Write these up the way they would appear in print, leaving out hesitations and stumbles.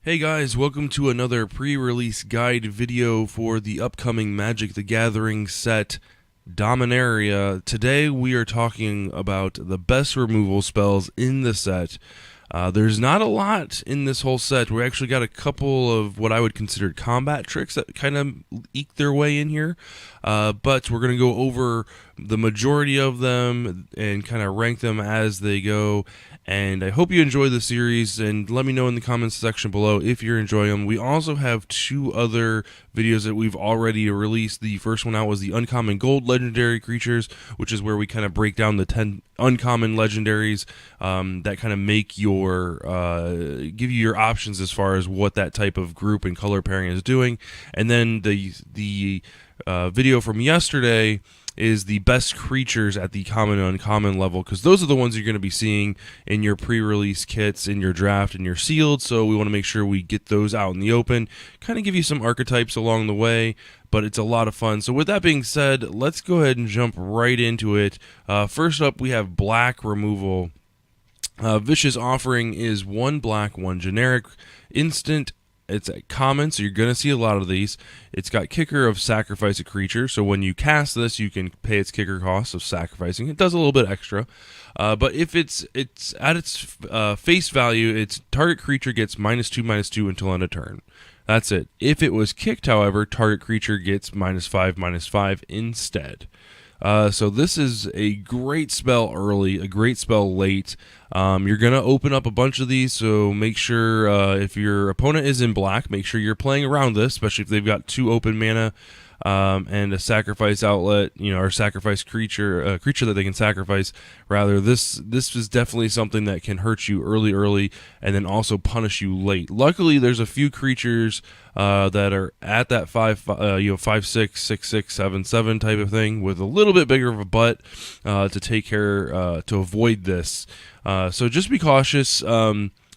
Hey guys, welcome to another pre-release guide video for the upcoming Magic the Gathering set, Dominaria. Today we are talking about the best removal spells in the set. There's not a lot in this whole set. We actually got a couple of what I would consider combat tricks that kind of eke their way in here, but we're going to go over the majority of them and kind of rank them as they go. And I hope you enjoy the series, and let me know in the comments section below if you're enjoying them. We also have two other videos that we've already released. The first one out was the Uncommon Gold Legendary Creatures, which is where we kind of break down the 10 uncommon legendaries that kind of make your give you your options as far as what that type of group and color pairing is doing. And then the video from yesterday is the best creatures at the common and uncommon level, because those are the ones you're going to be seeing in your pre-release kits, in your draft, and your sealed. So we want to make sure we get those out in the open, kind of give you some archetypes along the way, but it's a lot of fun. So with that being said, let's go ahead and jump right into it. First up, we have black removal. Vicious Offering is 1 black, 1 generic, instant. It's a common, so you're going to see a lot of these. It's got kicker of sacrifice a creature, so when you cast this, you can pay its kicker cost of sacrificing. It does a little bit extra, but if it's at its face value, its target creature gets -2/-2 until end of turn. That's it. If it was kicked, however, target creature gets -5/-5 instead. So this is a great spell early, a great spell late. You're going to open up a bunch of these, so make sure if your opponent is in black, make sure you're playing around this, especially if they've got 2 open mana and a sacrifice outlet, or sacrifice creature, a creature that they can sacrifice. Rather, this is definitely something that can hurt you early, and then also punish you late. Luckily, there's a few creatures that are at that 5/6, 6/6, 7/7 type of thing, with a little bit bigger of a butt to take care to avoid this. So just be cautious.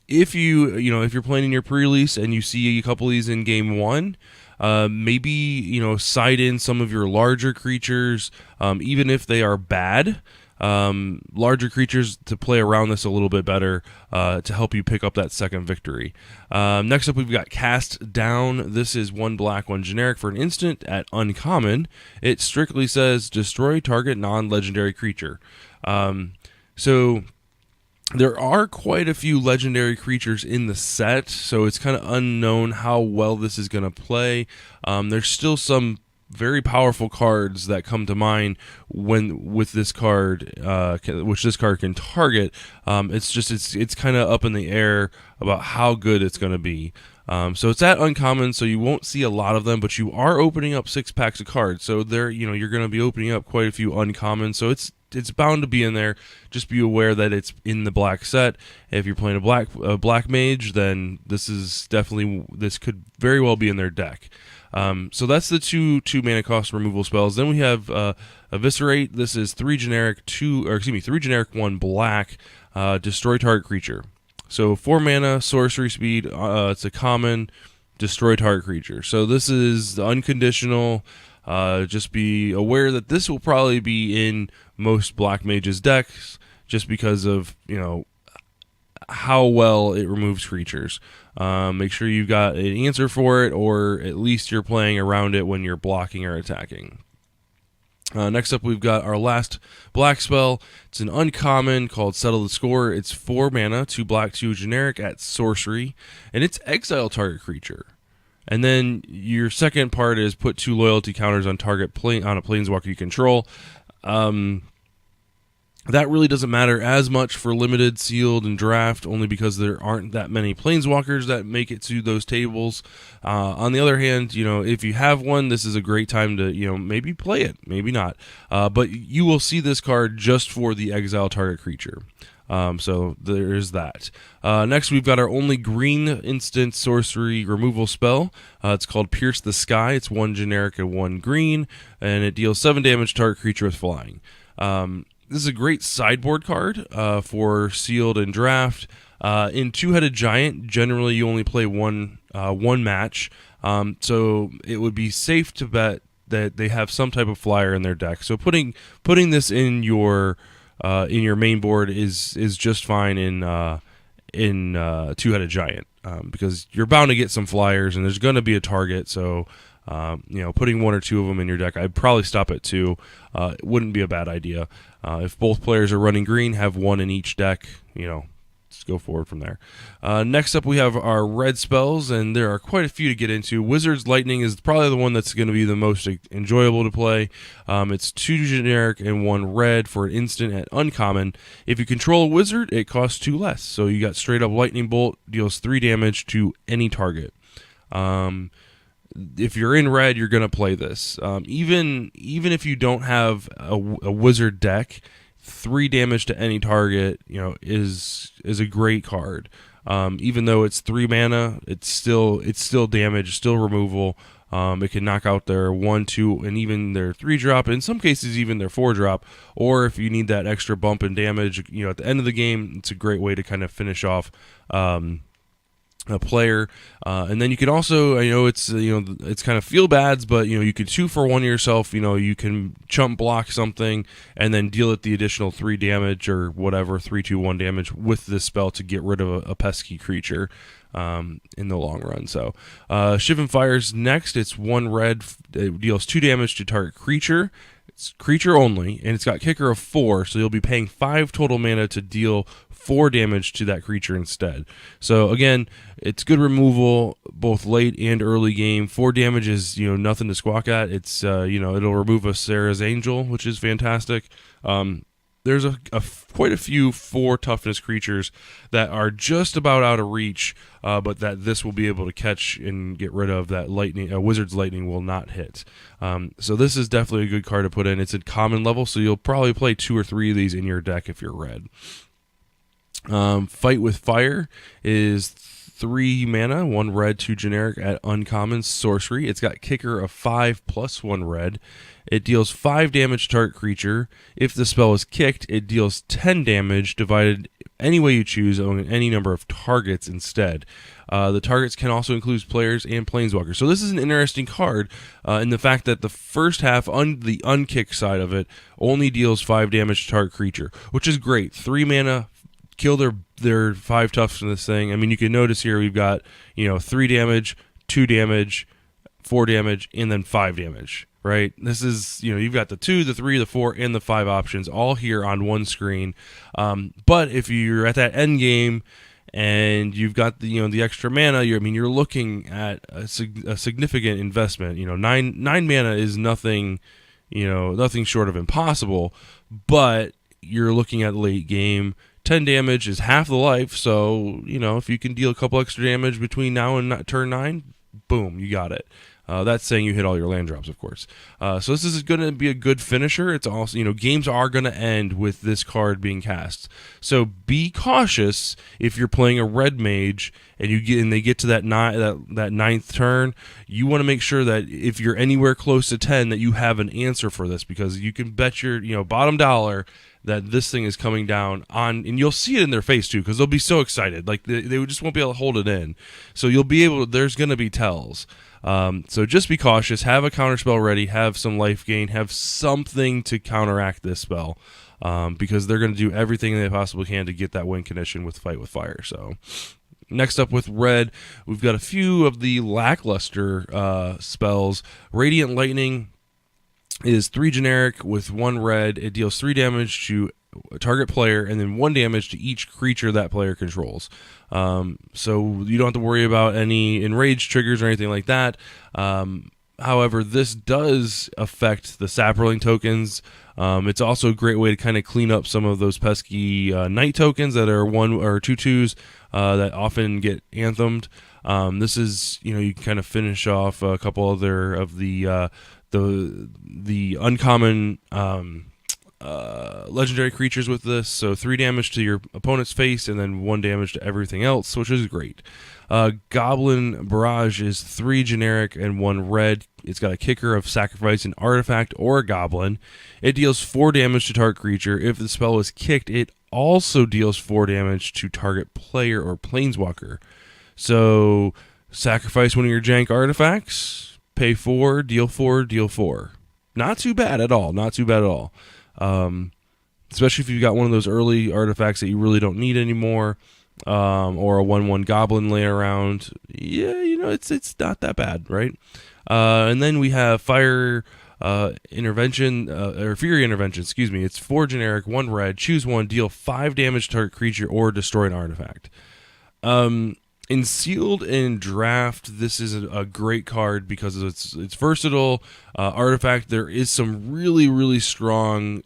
If you're playing in your pre-release and you see a couple of these in game 1. Maybe side in some of your larger creatures, even if they are bad. Larger creatures to play around this a little bit better to help you pick up that second victory. Next up, we've got Cast Down. This is 1 black, 1 generic for an instant at uncommon. It strictly says destroy target non-legendary creature. So there are quite a few legendary creatures in the set, so it's kind of unknown how well this is going to play. There's still some very powerful cards that come to mind with this card, which this card can target. It's kind of up in the air about how good it's going to be. So it's at uncommon, so you won't see a lot of them, but you are opening up 6 packs of cards. So you're going to be opening up quite a few uncommon. So it's bound to be in there. Just be aware that it's in the black set. If you're playing a black mage, then this could very well be in their deck. So that's the two mana cost removal spells. Then we have Eviscerate. This is 3 generic, 1 black, destroy target creature. So 4 mana, sorcery speed. It's a common, destroy target creature. So this is unconditional. Just be aware that this will probably be in most black mages decks, just because of how well it removes creatures. Make sure you've got an answer for it, or at least you're playing around it when you're blocking or attacking. Next up, we've got our last black spell. It's an uncommon called Settle the Score. It's 4 mana, 2 black, 2 generic at sorcery, and it's exile target creature. And then your second part is put 2 loyalty counters on target on a planeswalker you control. That really doesn't matter as much for limited, sealed, and draft, only because there aren't that many planeswalkers that make it to those tables. On the other hand, if you have one, this is a great time to maybe play it, maybe not. But you will see this card just for the exile target creature. So there is that. Next, we've got our only green instant sorcery removal spell. It's called Pierce the Sky. It's 1 generic and 1 green, and it deals 7 damage to target creature with flying. This is a great sideboard card for sealed and draft. In Two-Headed Giant, generally you only play one match, so it would be safe to bet that they have some type of flyer in their deck. So putting this in your main board is just fine in in Two-Headed Giant, because you're bound to get some flyers and there's going to be a target. So putting one or two of them in your deck, I'd probably stop at 2. It wouldn't be a bad idea. If both players are running green, have one in each deck. Let's go forward from there. Next up, we have our red spells, and there are quite a few to get into. Wizard's Lightning is probably the one that's going to be the most enjoyable to play. It's 2 generic and 1 red for an instant at uncommon. If you control a wizard, it costs 2 less. So you got straight up Lightning Bolt, deals 3 damage to any target. If you're in red, you're going to play this. Even if you don't have a wizard deck, 3 damage to any target, is a great card. Even though it's 3 mana, it's still damage, still removal. It can knock out their 1, 2, and even their 3 drop. In some cases, even their 4 drop. Or if you need that extra bump in damage, at the end of the game, it's a great way to kind of finish off a player. And then you can also, it's kind of feel bads, but you could 2-for-1 yourself. You can chump block something and then deal it the additional 3 damage or whatever, 3, 2, 1 damage with this spell to get rid of a pesky creature in the long run. So Shivan Fire's next. It's 1 red. It deals 2 damage to target creature. It's creature only, and it's got kicker of 4, so you'll be paying 5 total mana to deal 4 damage to that creature instead. So again, it's good removal both late and early game. 4 damage is nothing to squawk at. It's it'll remove a Sarah's Angel, which is fantastic. There's quite a few 4 toughness creatures that are just about out of reach, but that this will be able to catch and get rid of. That Wizard's Lightning will not hit. So this is definitely a good card to put in. It's at common level, so you'll probably play 2 or 3 of these in your deck if you're red. Fight with Fire is 3 mana, 1 red, 2 generic at uncommon sorcery. It's got kicker of 5 plus 1 red. It deals 5 damage to target creature. If the spell is kicked, it deals 10 damage divided any way you choose on any number of targets instead. The targets can also include players and planeswalkers. So this is an interesting card in the fact that the first half, the unkick side of it, only deals 5 damage to target creature, which is great. 3 mana, kill their 5 toughs in this thing. I mean, you can notice here we've got 3 damage, 2 damage, 4 damage, and then 5 damage. Right? This is, you've got the 2, the 3, the 4, and the 5 options all here on one screen. But if you're at that end game and you've got the extra mana, you're looking at a significant investment. 9 mana is nothing short of impossible, but you're looking at late game. 10 damage is half the life, so if you can deal a couple extra damage between now and turn 9, boom, you got it. That's saying you hit all your land drops, of course. So this is going to be a good finisher. It's also, games are going to end with this card being cast. So be cautious if you're playing a red mage and they get to that ninth turn. You want to make sure that if you're anywhere close to 10, that you have an answer for this, because you can bet your bottom dollar that this thing is coming down on, and you'll see it in their face too, because they'll be so excited. Like they just won't be able to hold it in. So you'll be able. There's going to be tells. So just be cautious. Have a counterspell ready. Have some life gain. Have something to counteract this spell, because they're going to do everything they possibly can to get that win condition with Fight with Fire. So next up with red, we've got a few of the lackluster spells. Radiant Lightning is 3 generic with 1 red. It deals 3 damage to a target player and then 1 damage to each creature that player controls. So you don't have to worry about any enraged triggers or anything like that. However, this does affect the Saproling tokens. It's also a great way to kind of clean up some of those pesky night tokens that are 1 or 2/2s that often get anthemed. This is, you can kind of finish off a couple other of the uncommon legendary creatures with this. So 3 damage to your opponent's face and then 1 damage to everything else, which is great. Goblin Barrage is 3 generic and 1 red. It's got a kicker of sacrifice an artifact or a goblin. It deals 4 damage to target creature. If the spell is kicked, it also deals 4 damage to target player or planeswalker. So sacrifice one of your jank artifacts, pay 4, deal 4, deal 4. Not too bad at all. Not too bad at all. Especially if you've got one of those early artifacts that you really don't need anymore. or a 1/1 goblin laying around, yeah, it's not that bad, right? And then we have fire intervention, or fury intervention, excuse me. It's 4 generic, 1 red, choose 1, deal 5 damage to target creature or destroy an artifact. In sealed and draft, this is a great card because it's versatile. Artifact, there is some really strong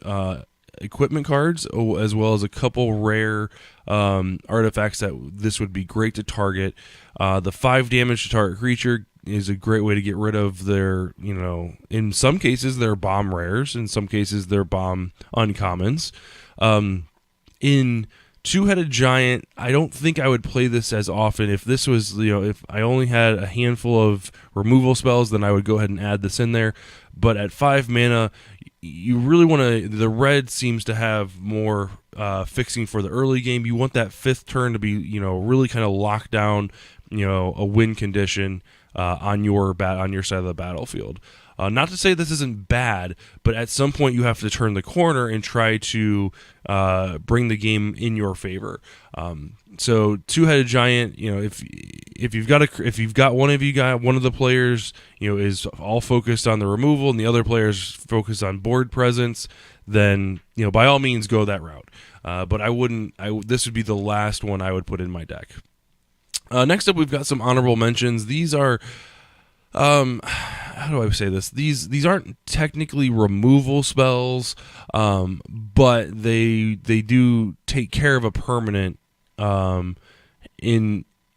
equipment cards, as well as a couple rare artifacts that this would be great to target. The 5 damage to target creature is a great way to get rid of their, in some cases they're bomb rares, in some cases they're bomb uncommons. In Two-Headed Giant, I don't think I would play this as often. If this was, if I only had a handful of removal spells, then I would go ahead and add this in there. But at 5 mana, you really want to, the red seems to have more fixing for the early game. You want that 5th turn to be, really kind of locked down, a win condition on your side of the battlefield. Not to say this isn't bad, but at some point you have to turn the corner and try to bring the game in your favor. So Two-Headed Giant, if you've got one of the players, is all focused on the removal and the other players focused on board presence, then by all means go that route. But this would be the last one I would put in my deck. Next up, we've got some honorable mentions. These are, how do I say this? These aren't technically removal spells, but they do take care of a permanent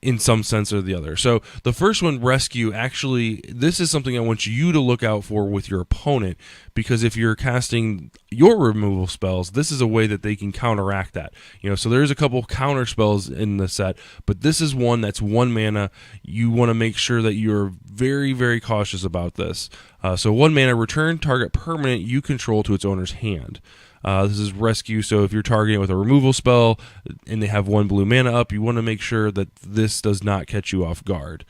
in some sense or the other. So the first one, Rescue, actually, this is something I want you to look out for with your opponent, because if you're casting your removal spells, this is a way that they can counteract that. So there's a couple counter spells in the set, but this is one that's 1 mana. You want to make sure that you're very cautious about this. So 1 mana, return target permanent you control to its owner's hand. This is Rescue, so if you're targeting with a removal spell and they have 1 blue mana up, you want to make sure that this does not catch you off guard.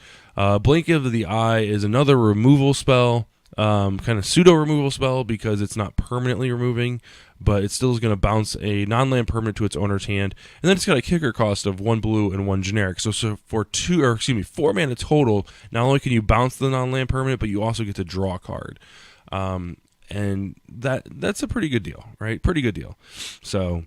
Blink of the Eye is another removal spell, kind of pseudo-removal spell because it's not permanently removing, but it still is going to bounce a non-land permanent to its owner's hand, and then it's got a kicker cost of 1 blue and 1 generic. So for 4 mana total, not only can you bounce the non-land permanent, but you also get to draw a card. And that's a pretty good deal, right? Pretty good deal. So,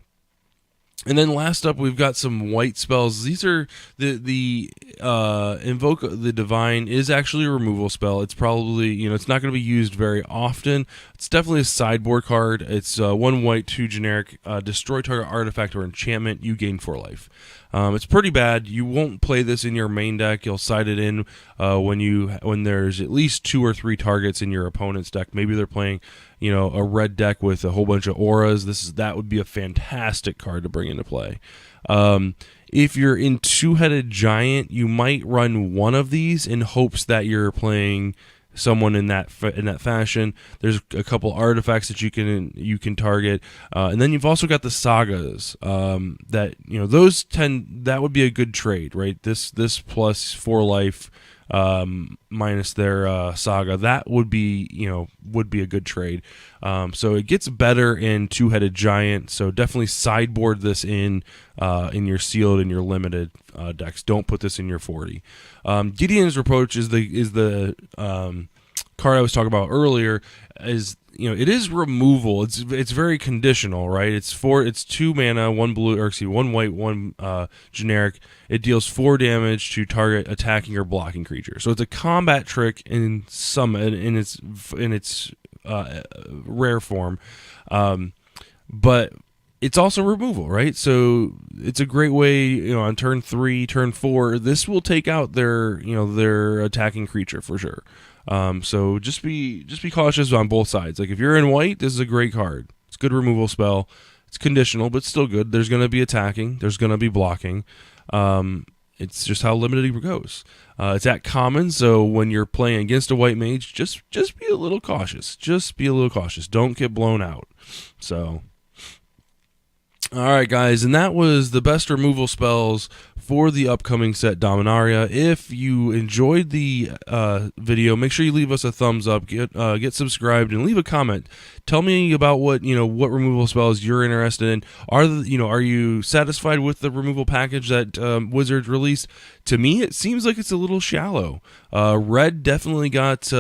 and then last up, we've got some white spells. These are the Invoke the Divine is actually a removal spell. It's probably, it's not going to be used very often. It's definitely a sideboard card. It's 1 white, 2 generic. Destroy target artifact or enchantment. You gain 4 life. It's pretty bad. You won't play this in your main deck. You'll side it in when there's at least 2 or 3 targets in your opponent's deck. Maybe they're playing, a red deck with a whole bunch of auras. That would be a fantastic card to bring into play. If you're in Two-Headed Giant, you might run one of these in hopes that you're playing someone in that fashion. There's a couple artifacts that you can target, and then you've also got the sagas that that would be a good trade, right? This plus 4 life minus their saga, that would be a good trade. So it gets better in Two-Headed Giant. So definitely sideboard this in your sealed and your limited decks. Don't put this in your 40. Gideon's Reproach is the card I was talking about earlier. It is removal. It's very conditional, right? It's 2 mana, 1 blue, or 1 white, 1 generic. It deals 4 damage to target attacking or blocking creature. So it's a combat trick in its rare form, but it's also removal, right? So it's a great way, on turn 3, turn 4, this will take out their attacking creature for sure. So just be cautious on both sides. Like if you're in white, this is a great card. It's a good removal spell. It's conditional, but still good. There's going to be attacking. There's going to be blocking. It's just how limited it goes. It's at common, so when you're playing against a white mage, just be a little cautious. Just be a little cautious. Don't get blown out. So, All right, guys, and that was the best removal spells for the upcoming set Dominaria. If you enjoyed the video, make sure you leave us a thumbs up, get subscribed, and leave a comment. Tell me about what removal spells you're interested in. Are you satisfied with the removal package that Wizards released? To me, it seems like it's a little shallow. Red definitely got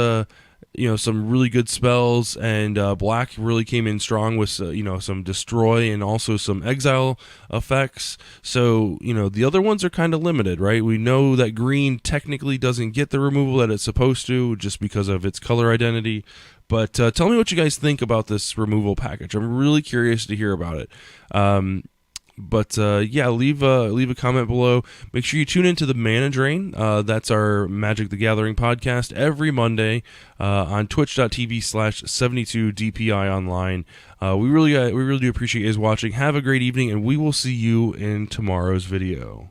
some really good spells, and black really came in strong with some destroy and also some exile effects. So the other ones are kind of limited, right? We know that green technically doesn't get the removal that it's supposed to just because of its color identity. But tell me what you guys think about this removal package. I'm really curious to hear about it. Yeah, leave a comment below. Make sure you tune into the Mana Drain. That's our Magic the Gathering podcast every Monday on twitch.tv/72DPI online. We really do appreciate you guys watching. Have a great evening, and we will see you in tomorrow's video.